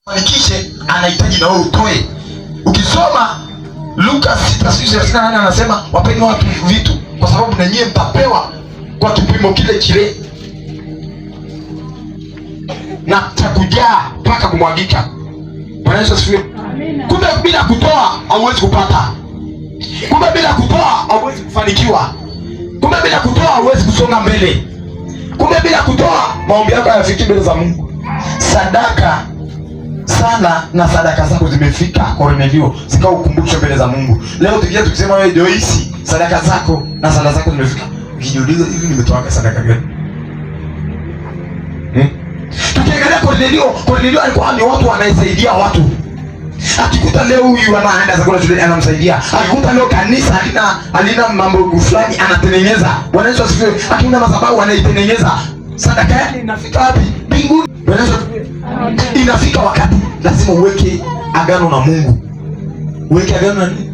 fanikishe, anahitaji na wewe utoe. Ukisoma Luka 6:38 anasema wapeni watu vitu kwa sababu na nyie mtapewa kwa kipimo kile kile, na takujaa mpaka kumwagika. Bwana Yesu asifiwe. Kumbe bila kutoa hauwezi kupata. Kumbe bila kutoa hauwezi kufanikiwa. Kumbe bila kutoa hauwezi kusonga mbele. Kumbe bila kutoa maombi yako hayafiki mbele za Mungu. Sadaka sana na sadaka zako zimefika Kornelio, zikao ukumbusho mbele za Mungu. Leo tukija tukisema wewe Joyce, sadaka zako na sadaka zako zimefika. Ukijiuliza hivi nimetoa sadaka gani? Tukiangalia Kornelio alikuwa ni watu wanasaidia watu. Akikuta leo huyu anaenda zakula shule anamsaidia. Akikuta leo kanisa halina mambo fulani anatengeneza. Bwana Yesu asifiwe. Akikuta madhabahu anaitengeneza. Sadaka yake inafika wapi? Mbinguni. Bwana Yesu asifiwe. Inafika wakati lazima uweke agano na Mungu. Uweke agano na nini?